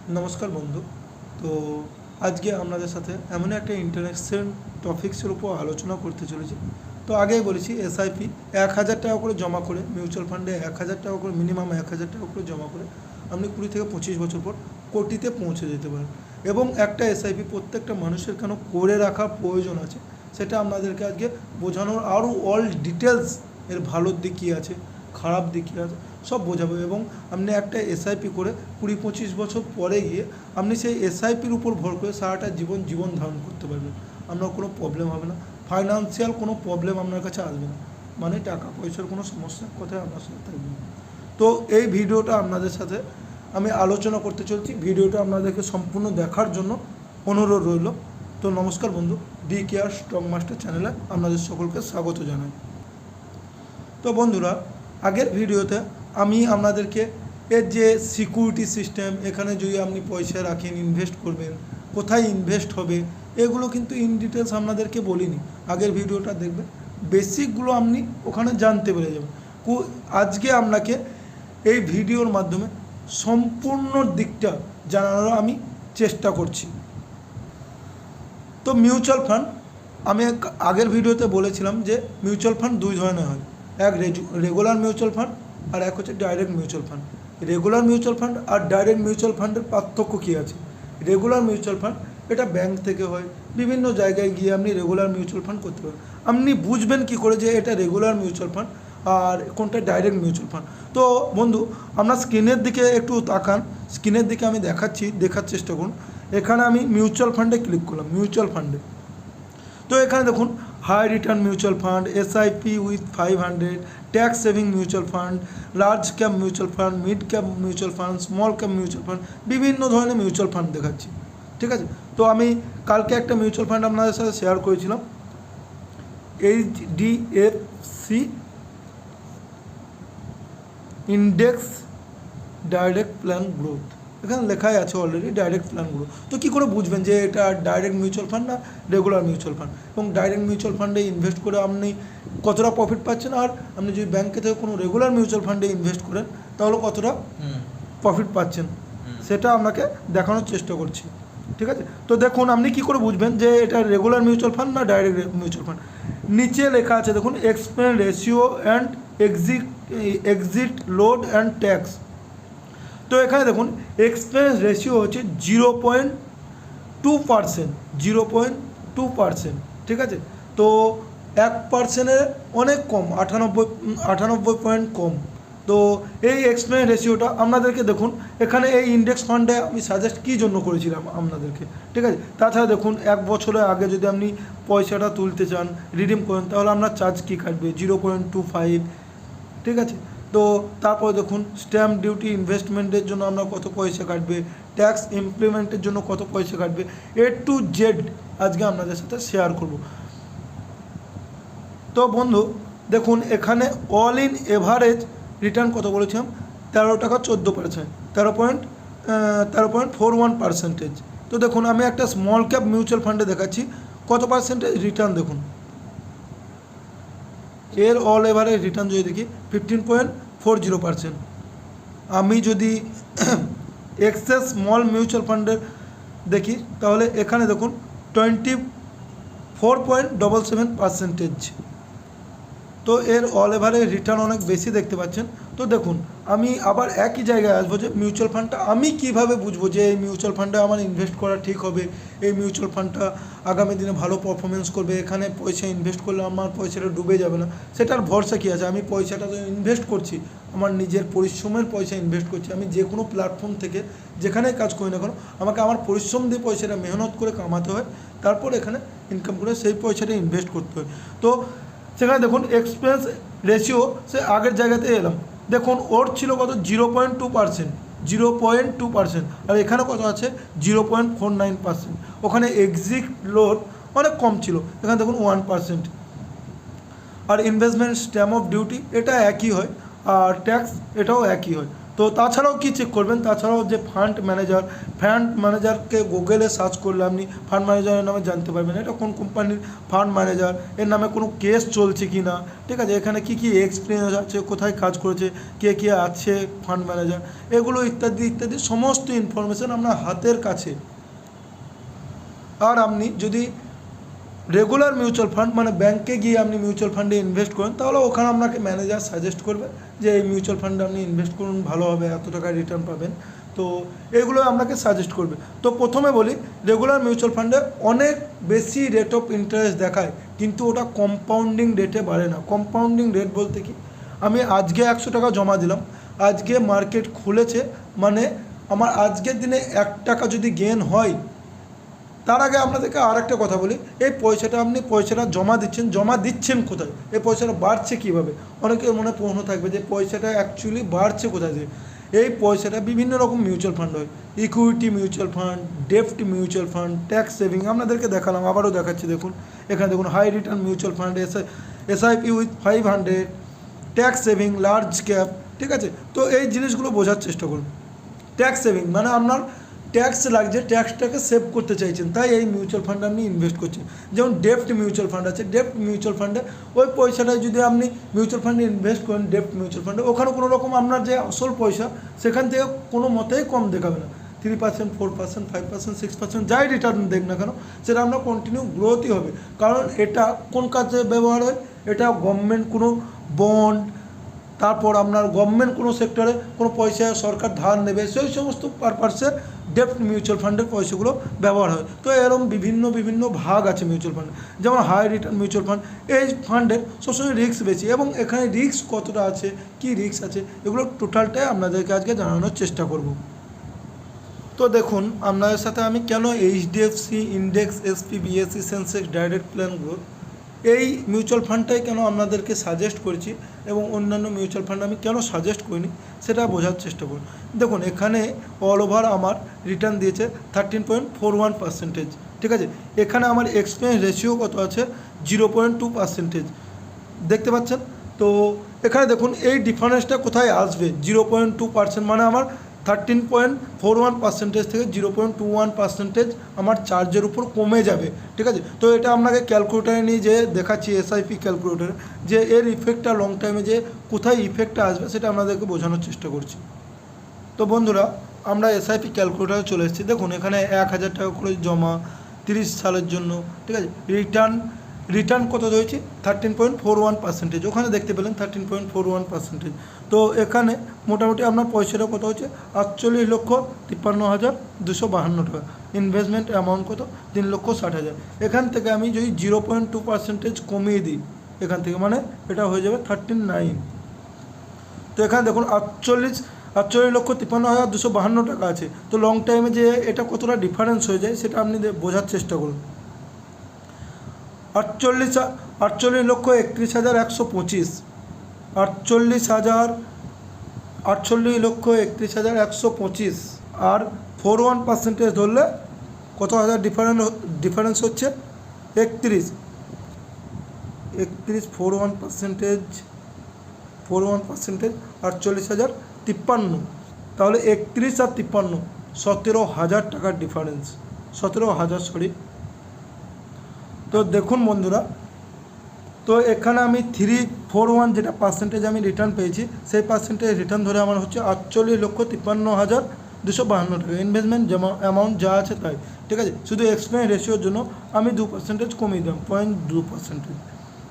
नमस्कार बंधु। तो आज के আপনাদের সাথে এমন একটা ইন্টারেস্টিং টপিক্সের উপর আলোচনা করতে চলেছি। তো আগেই বলেছি এসআইপি 1000 টাকা করে জমা করে মিউচুয়াল ফান্ডে 1000 টাকা করে মিনিমাম 1000 টাকা করে জমা করে আপনি 20 থেকে 25 বছর পর কোটিতে পৌঁছে যেতে পারেন। এবং একটা এসআইপি প্রত্যেকটা মানুষের কেন করে রাখা প্রয়োজন আছে সেটা আপনাদেরকে আজকে বোঝানোর আরও অল ডিটেলস এর ভালো দিক কী আছে খারাপ দিক কী আছে সব বোঝাবো। এবং আপনি একটা এসআইপি করে 20-25 বছর পরে গিয়ে আপনি সেই এসআইপির উপর ভর করে সারাটা জীবন ধারণ করতে পারবেন। আপনার কোনো প্রবলেম হবে না, ফাইন্যান্সিয়াল কোনো প্রবলেম আপনার কাছে আসবে না, মানে টাকা পয়সার কোনো সমস্যার কথাই আপনার সাথে থাকবে না। তো এই ভিডিওটা আপনাদের সাথে আমি আলোচনা করতে চলছি। ভিডিওটা আপনাদেরকে সম্পূর্ণ দেখার জন্য অনুরোধ রইল। তো নমস্কার বন্ধু, ডি কেয়ার স্টক মাস্টার চ্যানেলে আপনাদের সকলকে স্বাগত জানাই। তো বন্ধুরা, আগের ভিডিওতে আমি আপনাদেরকে এর যে সিকিউরিটি সিস্টেম, এখানে যদি আপনি পয়সা রাখেন ইনভেস্ট করবেন, কোথায় ইনভেস্ট হবে, এগুলো কিন্তু ইন ডিটেলস আপনাদেরকে বলিনি। আগের ভিডিওটা দেখবেন, বেসিকগুলো আপনি ওখানে জানতে পেরে যাবেন। আজকে আপনাকে এই ভিডিওর মাধ্যমে সম্পূর্ণ দিকটা জানানোর আমি চেষ্টা করছি। তো মিউচুয়াল ফান্ড, আমি আগের ভিডিওতে বলেছিলাম যে মিউচুয়াল ফান্ড দুই ধরনের হয়, এক রেগুলার মিউচুয়াল ফান্ড আর এক হচ্ছে direct mutual fund. Regular mutual fund আর ডাইরেক্ট মিউচুয়াল ফান্ডের পার্থক্য কী আছে? রেগুলার মিউচুয়াল ফান্ড এটা ব্যাংক থেকে হয়, বিভিন্ন জায়গায় গিয়ে আপনি রেগুলার মিউচুয়াল ফান্ড করতে পারেন। আপনি বুঝবেন কি করে যে এটা রেগুলার মিউচুয়াল ফান্ড আর কোনটা ডাইরেক্ট মিউচুয়াল ফান্ড? তো বন্ধু, আপনার স্ক্রিনের দিকে একটু তাকান, স্ক্রিনের দিকে আমি দেখার চেষ্টা করুন। এখানে আমি মিউচুয়াল ফান্ডে ক্লিক করলাম, মিউচুয়াল ফান্ডে। তো এখানে দেখুন high return mutual fund, SIP with 500, tax saving mutual fund, large cap mutual fund, mid cap mutual fund, small cap mutual fund, বিভিন্ন ধরনের মিউচুয়াল ফান্ড দেখাচ্ছি। ঠিক আছে, তো আমি কালকে একটা মিউচুয়াল ফান্ড আপনাদের সাথে শেয়ার করেছিলাম, HDFC index direct plan growth. এখানে লেখাই আছে অলরেডি ডাইরেক্ট প্ল্যান গ্রোথ। তো কী করে বুঝবেন যে এটা ডাইরেক্ট মিউচুয়াল ফান্ড না রেগুলার মিউচুয়াল ফান্ড? এবং ডাইরেক্ট মিউচুয়াল ফান্ডে ইনভেস্ট করে আপনি কতটা প্রফিট পাচ্ছেন, আর আপনি যদি ব্যাংকে থেকে কোনো রেগুলার মিউচুয়াল ফান্ডে ইনভেস্ট করেন তাহলে কতটা প্রফিট পাচ্ছেন সেটা আপনাকে দেখানোর চেষ্টা করছি। ঠিক আছে, তো দেখুন আপনি কী করে বুঝবেন যে এটা রেগুলার মিউচুয়াল ফান্ড না ডাইরেক্ট মিউচুয়াল ফান্ড? নিচে লেখা আছে দেখুন, expense ratio and exit load and tax. তো এখানে দেখুন এক্সপেন্স রেশিও হচ্ছে 0.2%, 0.2%। ঠিক আছে, তো 1%-এর অনেক কম, 98 পয়েন্ট কম। তো এই এক্সপেন্স রেশিওটা আপনাদেরকে দেখুন, এখানে এই ইন্ডেক্স ফান্ডে আমি সাজেস্ট কী জন্য করেছিলাম আপনাদেরকে। ঠিক আছে, তাছাড়া দেখুন 1 বছরের আগে যদি আপনি পয়সাটা তুলতে চান, রিডিম করেন, তাহলে আপনার চার্জ কী কাটবে? 0.25। ঠিক আছে, তো তারপর দেখুন স্ট্যাম্প ডিউটি ইনভেস্টমেন্টের জন্য আপনার কত পয়সা কাটবে, ট্যাক্স ইমপ্লিমেন্টের জন্য কত পয়সা কাটবে, A to Z আজকে আপনাদের সাথে শেয়ার করব। তো বন্ধু দেখুন, এখানে অল ইন এভারেজ রিটার্ন কত বলেছিলাম? 13 টাকা 14%, 13.41%। তো দেখুন আমি একটা স্মল ক্যাপ মিউচুয়াল ফান্ডে দেখাচ্ছি কত পার্সেন্টেজ রিটার্ন। দেখুন এর অল এভারেজ রিটার্ন যদি দেখি 15.40%। আমি যদি এক্সেস স্মল মিউচুয়াল ফান্ডের দেখি তাহলে এখানে দেখুন 24.77%। তো এর অল এভারেজ রিটার্ন অনেক বেশি দেখতে পাচ্ছেন। তো দেখুন আমি আবার একই জায়গায় আসবো যে মিউচুয়াল ফান্ডটা আমি কিভাবে বুঝবো যে এই মিউচুয়াল ফান্ডে আমার ইনভেস্ট করা ঠিক হবে, এই মিউচুয়াল ফান্ডটা আগামী দিনে ভালো পারফরমেন্স করবে, এখানে পয়সা ইনভেস্ট করলে আমার পয়সাটা ডুবে যাবে না, সেটার ভরসা কী আছে? আমি পয়সাটা তো ইনভেস্ট করছি, আমার নিজের পরিশ্রমের পয়সা ইনভেস্ট করছি। আমি যে কোনো প্ল্যাটফর্ম থেকে যেখানেই কাজ করি না কেন, আমাকে আমার পরিশ্রম দিয়ে পয়সাটা মেহনত করে কামাতে হয়, তারপর এখানে ইনকাম করে সেই পয়সাটা ইনভেস্ট করতে হয়। তো সেখানে দেখুন এক্সপেন্স রেশিও সে আগের জায়গাতে এলাম, দেখুন ওর ছিল কত? 0.2%, 0.2%। আর এখানে কত আছে? 0.49%। ওখানে এক্সিট লোড অনেক কম ছিল, এখানে দেখুন 1%। আর ইনভেস্টমেন্ট স্ট্যাম্প অফ ডিউটি এটা একই হয়, আর ট্যাক্স এটাও একই হয়। তো তাছাড়াও কি চেক করবেন, তাছাড়াও যে ফান্ড ম্যানেজারকে গুগলে সার্চ করলে আপনি ফান্ড ম্যানেজারের নামে জানতে পারবেন এটা কোন কোম্পানির ফান্ড ম্যানেজার, এর নামে কোনো কেস চলছে কি না, ঠিক আছে, এখানে কি কি এক্সপিরিয়েন্স আছে, কোথায় কাজ করেছে, কে আছে ফান্ড ম্যানেজার, এগুলো ইত্যাদি ইত্যাদি সমস্ত ইনফরমেশান আপনার হাতের কাছে। আর আপনি যদি রেগুলার মিউচুয়াল ফান্ড মানে ব্যাংকে গিয়ে আপনি মিউচুয়াল ফান্ডে ইনভেস্ট করেন, তাহলে ওখানে আপনাকে ম্যানেজার সাজেস্ট করবে যে এই মিউচুয়াল ফান্ডে আপনি ইনভেস্ট করুন, ভালো হবে, এত টাকা রিটার্ন পাবেন। তো এগুলো আপনাকে সাজেস্ট করবে। তো প্রথমে বলি, রেগুলার মিউচুয়াল ফান্ডে অনেক বেশি রেট অফ ইন্টারেস্ট দেখায়, কিন্তু ওটা কম্পাউন্ডিং রেটে বাড়ে না। কম্পাউন্ডিং রেট বলতে কি, আমি আজকে 100 টাকা জমা দিলাম, আজকে মার্কেট খুলেছে মানে আমার আজকের দিনে 1 টাকা যদি গেন হয়, তার আগে আপনাদেরকে আর একটা কথা বলি, এই পয়সাটা জমা দিচ্ছেন কোথায়, এই পয়সাটা বাড়ছে কীভাবে। অনেকের মনে প্রশ্ন থাকবে যে পয়সাটা অ্যাকচুয়ালি বাড়ছে কোথায় দিয়ে। এই পয়সাটা বিভিন্ন রকম মিউচুয়াল ফান্ড হয়, ইকুইটি মিউচুয়াল ফান্ড, ডেপ্ট মিউচুয়াল ফান্ড, ট্যাক্স সেভিং, আপনাদেরকে দেখালাম, আবারও দেখাচ্ছি। দেখুন এখানে দেখুন high return mutual fund, SIP with 500, tax saving, large cap, ঠিক আছে। তো এই জিনিসগুলো বোঝার চেষ্টা করুন। ট্যাক্স সেভিং মানে আপনার ট্যাক্স লাগছে, ট্যাক্সটাকে সেভ করতে চাইছেন, তাই এই মিউচুয়াল ফান্ডে আপনি ইনভেস্ট করছেন। যেমন ডেপ্ট মিউচুয়াল ফান্ড আছে, ডেপ্ট মিউচুয়াল ফান্ডে ওই পয়সাটা যদি আপনি মিউচুয়াল ফান্ডে ইনভেস্ট করেন, ডেপ্ট মিউচুয়াল ফান্ডে, ওখানে কোনো রকম আপনার যে আসল পয়সা সেখান থেকে কোনো মতেই কম দেখাবে না। 3%, 4%, 5%, 6% যাই রিটার্ন দেখ না কেন, সেটা আপনার কন্টিনিউ গ্রোথই হবে। কারণ এটা কোন কাজে ব্যবহার হয়, এটা গভর্নমেন্ট কোনো বন্ড, তারপর আপনার গভর্নমেন্ট কোনো সেক্টরে কোনো পয়সা সরকার ধার নেবে, সেই সমস্ত পারপাসে ডেপ্ট মিউচুয়াল ফান্ডের পয়সাগুলো ব্যবহার হয়। তো এরকম বিভিন্ন ভাগ আছে মিউচুয়াল ফান্ড। যেমন হাই রিটার্ন মিউচুয়াল ফান্ড, এই ফান্ডের সবসময় রিস্ক বেশি, এবং এখানে রিস্ক কতটা আছে, কি রিস্ক আছে, এগুলো টোটালটাই আপনাদেরকে আজকে জানানোর চেষ্টা করব। তো দেখুন আপনাদের সাথে আমি কেন HDFC index, SP, BSc, Sensex, direct plan growth এই মিউচুয়াল ফান্ডটাই কেন আপনাদেরকে সাজেস্ট করছি, এবং অন্যান্য মিউচুয়াল ফান্ড আমি কেন সাজেস্ট করিনি সেটা বোঝার চেষ্টা করুন। দেখুন এখানে অল ওভার আমার রিটার্ন দিয়েছে 13.41%, ঠিক আছে। এখানে আমার এক্সপেন্স রেশিও কত আছে, 0.2%, দেখতে পাচ্ছেন। তো এখানে দেখুন এই ডিফারেন্সটা কোথায় আসবে, 0.2%, মানে আমার 13.41% থেকে 0.21% আমার চার্জের উপর কমে যাবে, ঠিক আছে। তো এটা আপনাকে ক্যালকুলেটারে নিয়ে যে দেখাচ্ছি, এসআইপি ক্যালকুলেটারে, যে এর ইফেক্টটা লং টাইমে যে কোথায় ইফেক্টটা আসবে সেটা আপনাদেরকে বোঝানোর চেষ্টা করছি। তো বন্ধুরা আমরা এসআইপি ক্যালকুলেটারে চলে এসেছি। দেখুন এখানে 1000 টাকা করে জমা 30 সালের জন্য, ঠিক আছে। রিটার্ন কত হয়েছে, 13.41%, ওখানে দেখতে পেলেন 13.41%। তো এখানে মোটামুটি আপনার পয়সাটা কত হচ্ছে, 48,53,252 টাকা। ইনভেস্টমেন্ট অ্যামাউন্ট কত, 3,60,000। এখান থেকে আমি যদি 0.2% কমিয়ে দিই এখান থেকে, মানে এটা হয়ে যাবে 39। তো এখানে দেখুন 48,53,252 টাকা আছে। তো লং টাইমে যে এটা কতটা ডিফারেন্স হয়ে যায় সেটা আপনি বোঝার চেষ্টা করুন। 48,31,125, 48,31,125, আর 41% ধরলে কত হাজার ডিফারেন্স হচ্ছে, 31, 41%, 48,053, তাহলে 31 আর 53, 17,000 টাকার ডিফারেন্স, 17,000 তো দেখুন বন্ধুরা, তো এখানে আমি 341 যেটা পার্সেন্টেজ আমি রিটার্ন পেয়েছি, সেই পার্সেন্টেজ রিটার্ন ধরে আমার হচ্ছে 48,53,252 টাকা। ইনভেস্টমেন্ট অ্যামাউন্ট যা আছে তাই, ঠিক আছে। শুধু এক্সপেন্স রেশিওর জন্য আমি 2% কমিয়ে দিলাম, 0.2%।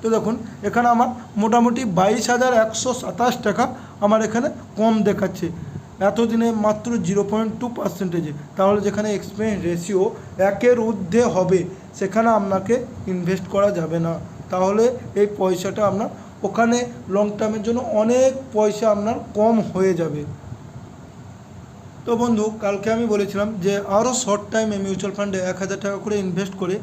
তো দেখুন এখানে আমার মোটামুটি 22,127 টাকা আমার এখানে কম দেখাচ্ছে এতদিনে, মাত্র 0.2%। তাহলে যেখানে এক্সপেন্স রেশিও 1-এর ঊর্ধ্বে হবে সেখানে আপনাকে ইনভেস্ট করা যাবে না। তাহলে এই পয়সাটা আপনার ওখানে লং টার্মের জন্য অনেক পয়সা আপনার কম হয়ে যাবে। তো বন্ধু কালকে আমি বলেছিলাম যে আরও শর্ট টাইমে মিউচুয়াল ফান্ডে 1,000 টাকা করে ইনভেস্ট করে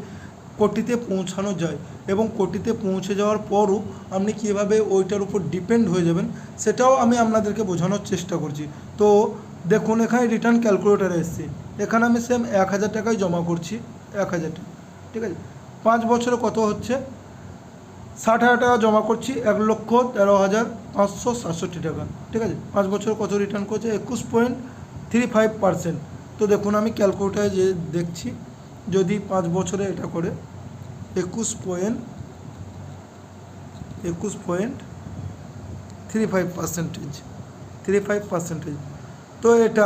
কোটিতে পৌঁছানো যায়, এবং কোটিতে পৌঁছে যাওয়ার পরও আপনি কীভাবে ওইটার উপর ডিপেন্ড হয়ে যাবেন সেটাও আমি আপনাদেরকে বোঝানোর চেষ্টা করছি। তো দেখুন এখানে রিটার্ন ক্যালকুলেটারে এসেছি, এখানে আমি সেম 1,000 টাকায় জমা করছি, 1,000 টাকা, ঠিক আছে। 5 বছরে কত হচ্ছে, 60,000 টাকা জমা করছি, 1,13,567 টাকা, ঠিক আছে। 5 বছর কত রিটার্ন করছে? 21.35%। তো দেখুন আমি ক্যালকুলেটারে যে দেখছি, যদি 5 বছরে এটা করে 21.35%, তো এটা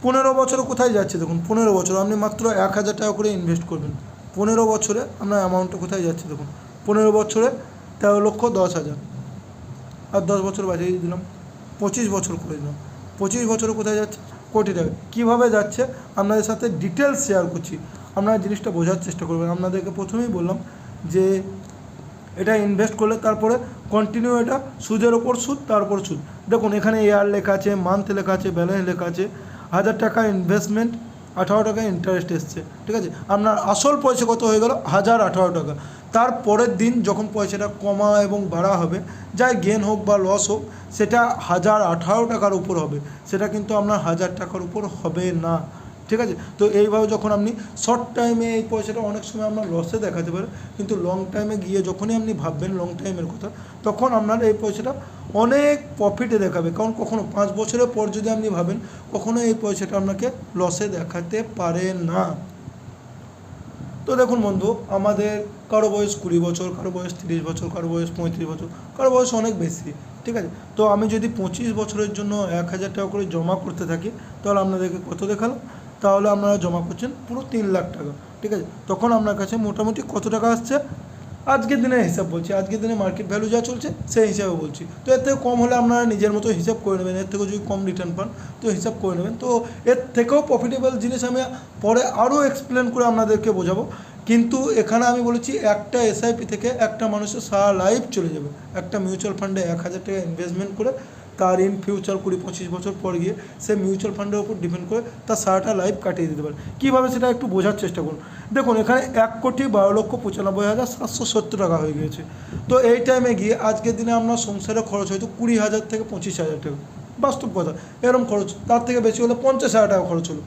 15 বছরে কোথায় যাচ্ছে দেখুন। 15 বছর আপনি মাত্র 1,000 টাকা করে ইনভেস্ট করবেন, 15 বছরে আপনার অ্যামাউন্টটা কোথায় যাচ্ছে দেখুন। 15 বছরে 13,10,000, আর 10 বছর বাজিয়ে দিলাম, 25 বছর করে দিলাম। 25 বছরে কোথায় যাচ্ছে? কোটি টাকা। কীভাবে যাচ্ছে আপনাদের সাথে ডিটেলস শেয়ার করছি, আপনারা জিনিসটা বোঝার চেষ্টা করবেন। আপনাদেরকে প্রথমেই বললাম যে এটা ইনভেস্ট করলে তারপরে কন্টিনিউ এটা সুদের ওপর সুদ, তারপর সুদ। দেখুন এখানে ইয়ার লেখা আছে, মান্থ লেখা আছে, ব্যালেন্স লেখা আছে। 1,000 টাকা ইনভেস্টমেন্ট, 18 টাকা ইন্টারেস্ট এসছে, ঠিক আছে। আপনার আসল পয়সা কত হয়ে গেল? 1,018 টাকা। তারপরের দিন যখন পয়সাটা কমা এবং বাড়া হবে, যাই গেন হোক বা লস হোক, সেটা 1,018 টাকার উপর হবে, সেটা কিন্তু আপনার 1,000 টাকার উপর হবে না, ঠিক আছে। তো এইভাবে যখন আপনি শর্ট টাইমে এই পয়সাটা অনেক সময় আপনার লসে দেখাতে পারে, কিন্তু লং টাইমে গিয়ে যখনই আপনি ভাববেন লং টাইমের কথা, তখন আপনার এই পয়সাটা অনেক প্রফিটে দেখাবে। কারণ কখনো 5 বছরের পর যদি আপনি ভাবেন, কখনো এই পয়সাটা আপনাকে লসে দেখাতে পারে না। তো দেখুন বন্ধু, আমাদের কারো বয়স 20 বছর, কারো বয়স 30 বছর, কারো বয়স 35 বছর, কারো বয়স অনেক বেশি, ঠিক আছে। তো আমি যদি 25 বছরের জন্য 1,000 টাকা করে জমা করতে থাকি, তাহলে আপনাদেরকে কত দেখালাম? তাহলে আপনারা জমা করছেন পুরো 3 লাখ টাকা, ঠিক আছে। তখন আপনার কাছে মোটামুটি কত টাকা আসছে? আজকের দিনের হিসাব বলছি, আজকের দিনে মার্কেট ভ্যালু যা চলছে সেই হিসাবে বলছি। তো এর থেকে কম হলে আপনারা নিজের মতো হিসাব করে নেবেন, এর থেকেও যদি কম রিটার্ন পান তো হিসাব করে নেবেন। তো এর থেকেও প্রফিটেবল জিনিস আমি পরে আরও এক্সপ্লেন করে আপনাদেরকে বোঝাবো। কিন্তু এখানে আমি বলেছি একটা এসআইপি থেকে একটা মানুষের সারা লাইফ চলে যাবে। একটা মিউচুয়াল ফান্ডে 1,000 টাকা ইনভেস্টমেন্ট করে তার ইন ফিউচার 20-25 বছর পর গিয়ে সে মিউচুয়াল ফান্ডের উপর ডিপেন্ড করে তার সারাটা লাইফ কাটিয়ে দিতে পারে। কীভাবে সেটা একটু বোঝার চেষ্টা করুন। দেখুন এখানে 1,12,95,770 টাকা হয়ে গিয়েছে। তো এই টাইমে গিয়ে আজকের দিনে আপনার সংসারে খরচ হয়তো 20,000 থেকে 25,000 টাকা, বাস্তব কথা এরকম খরচ, তার থেকে বেশি হলে 50,000 টাকা খরচ হলো।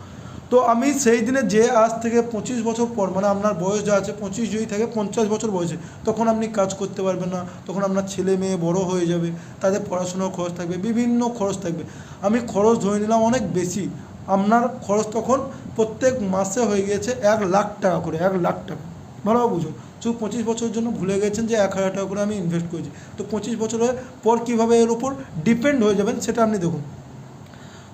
তো আমি সেই দিনে যে আজ থেকে 25 বছর পর, মানে আপনার বয়স যা আছে 25 যদি থাকে 50 বছর বয়সে, তখন আপনি কাজ করতে পারবেন না, তখন আপনার ছেলে মেয়ে বড় হয়ে যাবে, তাদের পড়াশোনার খরচ থাকবে, বিভিন্ন খরচ থাকবে। আমি খরচ ধরে নিলাম অনেক বেশি, আপনার খরচ তখন প্রত্যেক মাসে হয়ে গিয়েছে 1,00,000 টাকা করে, 1,00,000 টাকা। ভালোভাবে বুঝুন, শুধু 25 বছরের জন্য ভুলে গেছেন যে 1,000 টাকা করে আমি ইনভেস্ট করেছি। তো 25 বছরের পর কীভাবে এর উপর ডিপেন্ড হয়ে যাবেন সেটা আপনি দেখুন।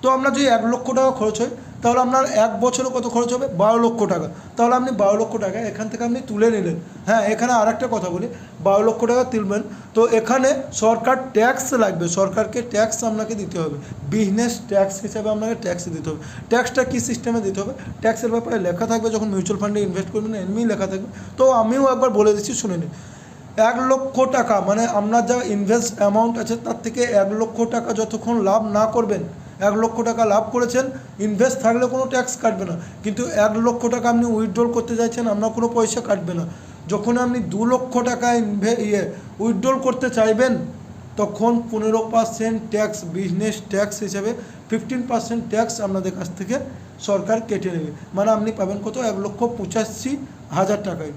তো আপনার যদি 1,00,000 টাকা খরচ হয়, তাহলে আপনার 1 বছরে কত খরচ হবে? 12,00,000 টাকা। তাহলে আপনি 12,00,000 টাকা এখান থেকে আপনি তুলে নিলেন। হ্যাঁ, এখানে আর একটা কথা বলি, 12,00,000 টাকা তুলবেন, তো এখানে সরকার ট্যাক্স লাগবে, সরকারকে ট্যাক্স আপনাকে দিতে হবে, বিজনেস ট্যাক্স হিসাবে আপনাকে ট্যাক্স দিতে হবে। ট্যাক্সটা কী সিস্টেমে দিতে হবে? ট্যাক্সের ব্যাপারে লেখা থাকবে, যখন মিউচুয়াল ফান্ডে ইনভেস্ট করবেন এমনি লেখা থাকবে। তো আমিও একবার বলে দিচ্ছি, শুনে নিন। 1,00,000 টাকা মানে আপনার যা ইনভেস্ট অ্যামাউন্ট আছে তার থেকে 1,00,000 টাকা যতক্ষণ লাভ না করবেন, 1,00,000 টাকা লাভ করেছেন, ইনভেস্ট থাকলে কোনো ট্যাক্স কাটবে না। কিন্তু 1,00,000 টাকা আপনি উইথড্রল করতে চাইছেন, আপনার কোনো পয়সা কাটবে না। যখন আপনি 2,00,000 টাকা উইথড্রল করতে চাইবেন, তখন 15% ট্যাক্স, বিজনেস ট্যাক্স হিসাবে 15% ট্যাক্স আপনাদের কাছ থেকে সরকার কেটে নেবে। মানে আপনি পাবেন কত? 1,85,000 টাকায়,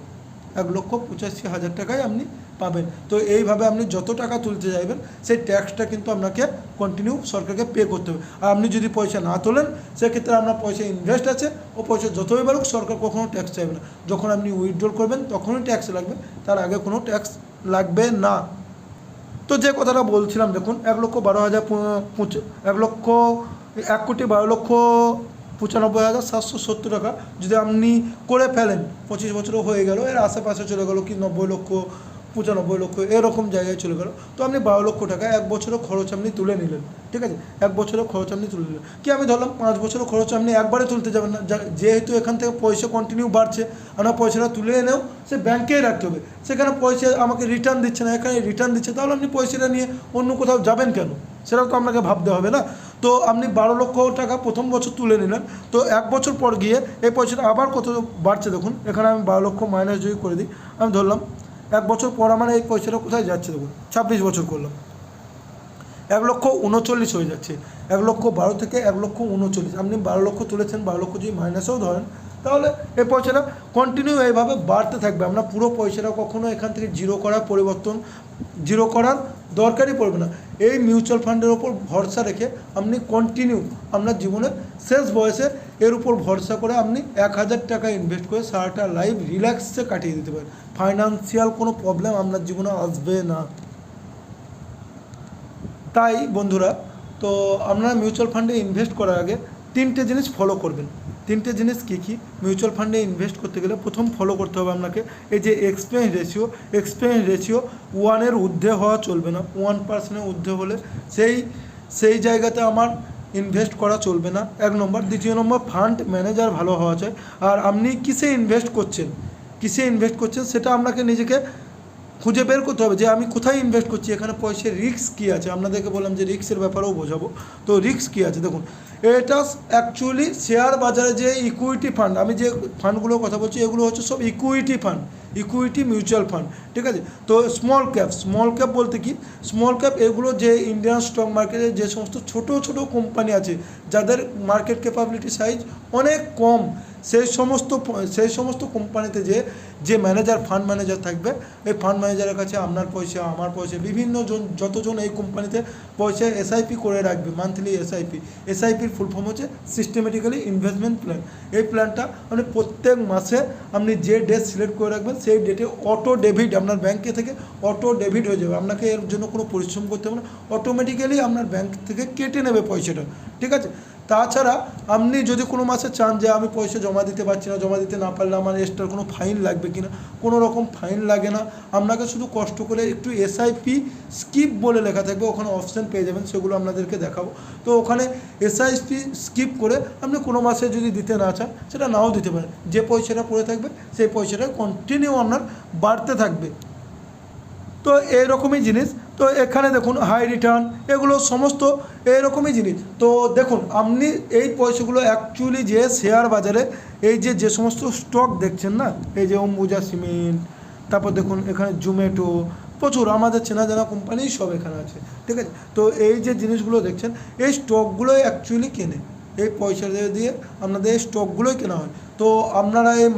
1,85,000 টাকায় আপনি পাবেন। তো এইভাবে আপনি যত টাকা তুলতে চাইবেন সেই ট্যাক্সটা কিন্তু আপনাকে কন্টিনিউ সরকারকে পে করতে হবে। আর আপনি যদি পয়সা না তোলেন, সেক্ষেত্রে আপনার পয়সা ইনভেস্ট আছে, ও পয়সা যতই বাড়ুক সরকার কখনো ট্যাক্স চাইবে না। যখন আপনি উইথড্রল করবেন তখনই ট্যাক্স লাগবে, তার আগে কোনো ট্যাক্স লাগবে না। তো যে কথাটা বলছিলাম, দেখুন 1,12,95,770 টাকা যদি আপনি করে ফেলেন, 25 বছরও হয়ে গেল, এর আশেপাশে চলে গেল কি 90 লক্ষ, 95 লক্ষ, এরকম জায়গায় চলে গেল। তো আপনি 12,00,000 টাকা 1 বছরের খরচ আপনি তুলে নিলেন, ঠিক আছে। 1 বছরের খরচ আপনি তুলে নিলেন, কি আমি ধরলাম 5 বছরের খরচ আপনি একবারে তুলতে যাবেন না, যেহেতু এখান থেকে পয়সা কন্টিনিউ বাড়ছে, আপনার পয়সাটা তুলে এনেও সে ব্যাংকেই রাখতে হবে। সেখানে পয়সা আমাকে রিটার্ন দিচ্ছে না, এখানে রিটার্ন দিচ্ছে, তাহলে আপনি পয়সাটা নিয়ে অন্য কোথাও যাবেন কেন? সেটাও তো আপনাকে ভাবতে হবে না। তো আপনি 12,00,000 টাকা প্রথম বছর তুলে নিলেন, তো 1 বছর পর গিয়ে এই পয়সাটা আবার কত বাড়ছে দেখুন। এখানে আমি 12,00,000 মাইনাস যদি করে দিই, আমি ধরলাম 1 বছর পর আমার এই পয়সাটা কোথায় যাচ্ছে দেখুন, 26 বছর করলাম, 1,39,000 হয়ে যাচ্ছে। 1,12,000 থেকে 1,39,000, আপনি 12,00,000 তুলেছেন, 12,00,000 যদি মাইনাসেও ধরেন, তা তাহলে এই পয়সাটা কন্টিনিউ এইভাবে বাড়তে থাকবে। আমরা পুরো পয়সাটা কখনো এখান থেকে জিরো করার দরকারই পড়বে না। এই মিউচুয়াল ফান্ডের ওপর ভরসা রেখে আপনি কন্টিনিউ আপনার জীবনের শেষ বয়সে এর উপর ভরসা করে আপনি 1000 টাকা ইনভেস্ট করে সারাটা লাইফ রিল্যাক্সে কাটিয়ে দিতে পারেন। ফাইন্যান্সিয়াল কোনো প্রবলেম আপনার জীবনে আসবে না। তাই বন্ধুরা, তো আপনারা মিউচুয়াল ফান্ডে ইনভেস্ট করার আগে 3টে জিনিস ফলো করবেন। 3টে জিনিস কী কী? মিউচুয়াল ফান্ডে ইনভেস্ট করতে গেলে প্রথম ফলো করতে হবে আপনাকে এই যে এক্সপেন্স রেশিও 1-এর ঊর্ধ্বে হওয়া চলবে না। 1%-এর ঊর্ধ্বে হলে সেই জায়গাতে আমার ইনভেস্ট করা চলবে না, 1 নম্বর। দ্বিতীয় নম্বর, ফান্ড ম্যানেজার ভালো হওয়া চাই। আর আপনি কিসে ইনভেস্ট করছেন সেটা আপনাকে নিজেকে খুঁজে বের করতে হবে যে আমি কোথায় ইনভেস্ট করছি, এখানে পয়সার রিস্ক কী আছে। আপনাদেরকে বললাম যে রিস্কের ব্যাপারেও বোঝাবো। তো রিস্ক কী আছে দেখুন, এটা অ্যাকচুয়ালি শেয়ার বাজারে যে ইকুইটি ফান্ড, আমি যে ফান্ডগুলোর কথা বলছি এগুলো হচ্ছে সব ইকুইটি মিউচুয়াল ফান্ড, ঠিক আছে। তো স্মল ক্যাপ বলতে কি, স্মল ক্যাপ এগুলো যে ইন্ডিয়ান স্টক মার্কেটে যে সমস্ত ছোট কোম্পানি আছে যাদের মার্কেট ক্যাপাবিলিটি সাইজ অনেক কম, সেই সমস্ত কোম্পানিতে যে ফান্ড ম্যানেজার থাকবে, এই ফান্ড ম্যানেজারের কাছে আপনার পয়সা, আমার পয়সা, বিভিন্ন যতজন এই কোম্পানিতে পয়সা এসআইপি করে রাখবে, মান্থলি এসআইপির ফুল ফর্ম হচ্ছে সিস্টেমেটিক্যালি ইনভেস্টমেন্ট প্ল্যান। এই প্ল্যানটা মানে প্রত্যেক মাসে আপনি যে ডেট সিলেক্ট করে রাখবেন সেই ডেটে অটো ডেবিট আপনার ব্যাঙ্কে থেকে অটো ডেবিট হয়ে যাবে। আপনাকে এর জন্য কোনো পরিশ্রম করতে হবে না, অটোমেটিক্যালি আপনার ব্যাঙ্ক থেকে কেটে নেবে পয়সাটা, ঠিক আছে। তাছাড়া আপনি যদি কোনো মাসে চান যে আমি পয়সা জমা দিতে পারছি না, জমা দিতে না পারলে আমার এক্সট্রা কোনো ফাইন লাগবে কিনা, কোনো রকম ফাইন লাগে না। আপনাকে শুধু কষ্ট করে একটু এসআইপি স্কিপ বলে লেখা থাকবে, ওখানে অপশান পেয়ে যাবেন, সেগুলো আপনাদেরকে দেখাবো। তো ওখানে এসআইপি স্কিপ করে আপনি কোনো মাসে যদি দিতে না চান সেটা নাও দিতে পারেন, যে পয়সাটা পড়ে থাকবে সেই পয়সাটা কন্টিনিউ আপনার বাড়তে থাকবে। তো এইরকমই জিনিস। তো এখানে দেখুন হাই রিটার্ন, এগুলো সমস্ত এইরকমই জিনিস। তো দেখুন আপনি এই পয়সাগুলো অ্যাকচুয়ালি যে শেয়ার বাজারে এই যে সমস্ত স্টক দেখছেন না, এই যে অম্বুজা সিমেন্ট, তারপর দেখুন এখানে জোম্যাটো, প্রচুর আমাদের চেনা জানা কোম্পানি সব এখানে আছে, ঠিক আছে। তো এই যে জিনিসগুলো দেখছেন এই স্টকগুলোই অ্যাকচুয়ালি কেনে, এই পয়সা দিয়ে আপনাদের এই স্টকগুলোই কেনা হয়। তো আপনারা এই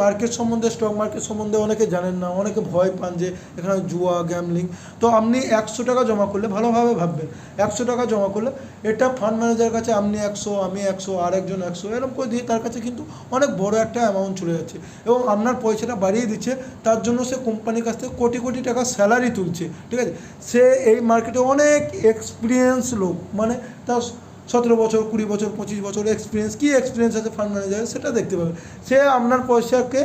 স্টক মার্কেট সম্বন্ধে অনেকে জানেন না, অনেকে ভয় পান যে এখানে জুয়া, গ্যামলিং। তো আপনি 100 টাকা জমা করলে, ভালোভাবে ভাববেন, 100 টাকা জমা করলে এটা ফান্ড ম্যানেজারের কাছে আপনি 100, আমি 100, আর একজন 100 এরকম করে দিয়ে তার কাছে কিন্তু অনেক বড় একটা অ্যামাউন্ট চলে যাচ্ছে এবং আপনার পয়সাটা বাড়িয়ে দিচ্ছে। তার জন্য সে কোম্পানির কাছ থেকে কোটি টাকা স্যালারি তুলছে, ঠিক আছে। সে এই মার্কেটে অনেক এক্সপিরিয়েন্স লোক, মানে তার 17 বছর, 20 বছর, 25 বছর এক্সপিরিয়েন্স আছে ফান্ড ম্যানেজার, সেটা দেখতে পাবে। সে আপনার পয়সাকে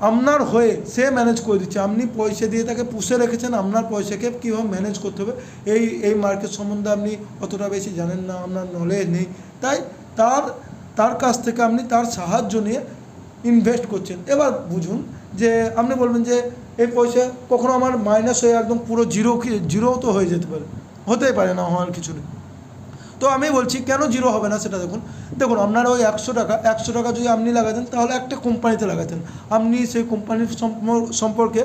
আপনার হয়ে সে ম্যানেজ করে দিচ্ছে। আপনি পয়সা দিয়ে তাকে পুষে রেখেছেন, আপনার পয়সাকে কীভাবে ম্যানেজ করতে হবে এই মার্কেট সম্বন্ধে আপনি অতটা বেশি জানেন না, আপনার নলেজ নেই, তাই তার কাছ থেকে আপনি তার সাহায্য নিয়ে ইনভেস্ট করছেন। এবার বুঝুন যে আপনি বলবেন যে এই পয়সা কখনো আমার মাইনাস হয়ে একদম পুরো জিরো তো হয়ে যেতে পারে, হতেই পারে না, হওয়ার কিছু নেই। তো আমি বলছি কেন জিরো হবে না সেটা দেখুন আপনার ওই 100 টাকা যদি আপনি লাগাতেন তাহলে একটা কোম্পানিতে লাগাতেন, আপনি সেই কোম্পানির সম্পর্কে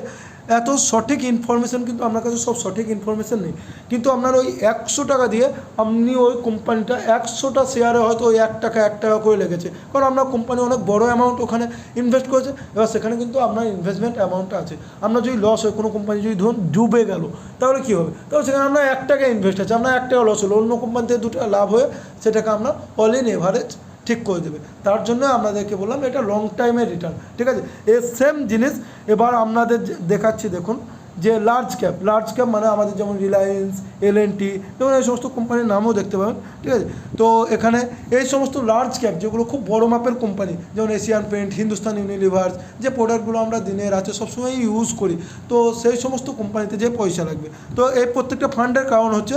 এত সঠিক ইনফরমেশান, কিন্তু আপনার কাছে সব সঠিক ইনফরমেশান নেই, কিন্তু আপনার ওই 100 টাকা দিয়ে আপনি ওই কোম্পানিটা 100টা শেয়ারে হয়তো ওই 1 টাকা করে লেগেছে, কারণ আপনার কোম্পানি অনেক বড় অ্যামাউন্ট ওখানে ইনভেস্ট করেছে। এবার সেখানে কিন্তু আপনার ইনভেস্টমেন্ট অ্যামাউন্টটা আছে। আপনার যদি লস হয়, কোনো কোম্পানি যদি ধরুন ডুবে গেল, তাহলে কী হবে? তাহলে সেখানে আপনার 1 টাকা ইনভেস্ট আছে, আপনার 1 টাকা লস হলো, অন্য কোম্পানি থেকে 2 টাকা লাভ হয়ে সেটাকে আপনার অল ইন এভারেজ ঠিক করে দেবে। তার জন্য আপনাদেরকে বললাম এটা লং টাইমের রিটার্ন, ঠিক আছে। এই সেম জিনিস এবার আপনাদের দেখাচ্ছি, দেখুন যে লার্জ ক্যাপ মানে আমাদের যেমন রিলায়েন্স, L&T, যেমন এই সমস্ত কোম্পানির নামও দেখতে পাবেন, ঠিক আছে। তো এখানে এই সমস্ত লার্জ ক্যাপ যেগুলো খুব বড় মাপের কোম্পানি, যেমন এশিয়ান পেইন্ট, হিন্দুস্তান ইউনিলিভার, যে প্রোডাক্টগুলো আমরা দিনে রাতে সবসময় ইউজ করি, তো সেই সমস্ত কোম্পানিতে যে পয়সা লাগবে। তো এই প্রত্যেকটা ফান্ডের কারণ হচ্ছে,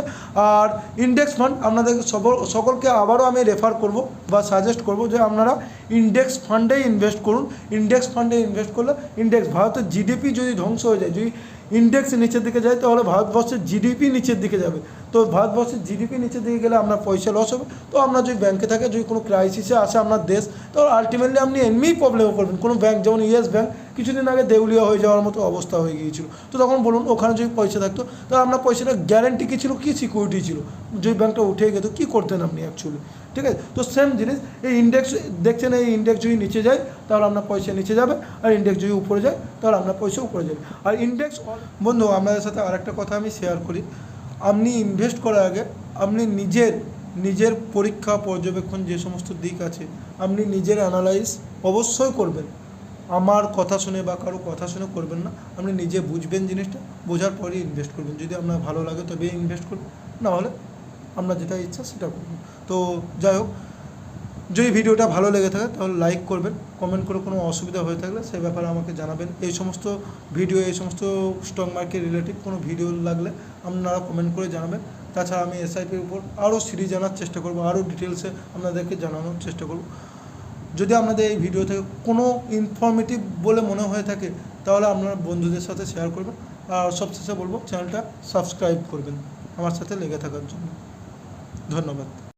আর ইন্ডেক্স ফান্ড আপনাদের সকলকে আবারও আমি রেফার করব বা সাজেস্ট করব যে আপনারা ইন্ডেক্স ফান্ডে ইনভেস্ট করুন। ইন্ডেক্স ফান্ডে ইনভেস্ট করলে ভারতের জিডিপি যদি ধ্বংস হয়ে যায়, যদি ইন্ডেক্স নিচের দিকে যায়, তাহলে ভারতবর্ষের জিডিপি নিচের দিকে যাবে। তো ভারতবর্ষের জিডিপি নিচে দিয়ে গেলে আপনার পয়সা লস হবে। তো আপনার যদি ব্যাংকে থাকে, যদি কোনো ক্রাইসিসে আসে আপনার দেশ, তো আলটিমেটলি আপনি এমনিই প্রবলেমে পড়বেন। কোনো ব্যাংক যেমন ইয়েস ব্যাংক কিছুদিন আগে দেউলিয়া হয়ে যাওয়ার মতো অবস্থা হয়ে গিয়েছিল। তো তখন বলুন ওখানে যদি পয়সা থাকতো, তাহলে আপনার পয়সাটা গ্যারেন্টি কী ছিল, কী সিকিউরিটি ছিল, যদি ব্যাংকটা উঠে গেতো কী করতেন আপনি অ্যাকচুয়ালি, ঠিক আছে? তো সেম জিনিস এই ইন্ডেক্স দেখছেন, এই ইন্ডেক্স যদি নিচে যায় তাহলে আপনার পয়সা নিচে যাবে, আর ইন্ডেক্স যদি উপরে যায় তাহলে আপনার পয়সা উপরে যাবে। আর ইন্ডেক্স বন্ধু আপনাদের সাথে আরেকটা কথা আমি শেয়ার করি, আপনি ইনভেস্ট করার আগে আপনি নিজের পরীক্ষা পর্যবেক্ষণ যে সমস্ত দিক আছে আপনি নিজের অ্যানালাইজ অবশ্যই করবেন। আমার কথা শুনে বা কারো কথা শুনে করবেন না, আপনি নিজে বুঝবেন জিনিসটা, বোঝার পরেই ইনভেস্ট করবেন। যদি আপনার ভালো লাগে তবেই ইনভেস্ট করবেন, না হলে আপনার যেটা ইচ্ছা সেটা করবেন। তো যাই হোক, যদি ভিডিওটা ভালো লেগে থাকে তাহলে লাইক করবেন, কমেন্ট করে কোনো অসুবিধা হয়ে থাকলে সেই ব্যাপারে আমাকে জানাবেন। এই সমস্ত ভিডিও, এই সমস্ত স্টক মার্কেট রিলেটিভ কোনো ভিডিও লাগলে আপনারা কমেন্ট করে জানাবেন। তাছাড়া আমি এসআইপির উপর আরও সিরিজ জানার চেষ্টা করব, আরও ডিটেলসে আপনাদেরকে জানানোর চেষ্টা করব। যদি আপনাদের এই ভিডিও থেকে কোনো ইনফরমেটিভ বলে মনে হয়ে থাকে তাহলে আপনারা বন্ধুদের সাথে শেয়ার করবেন। আর সবশেষে বলবো চ্যানেলটা সাবস্ক্রাইব করবেন আমার সাথে লেগে থাকার জন্য। ধন্যবাদ।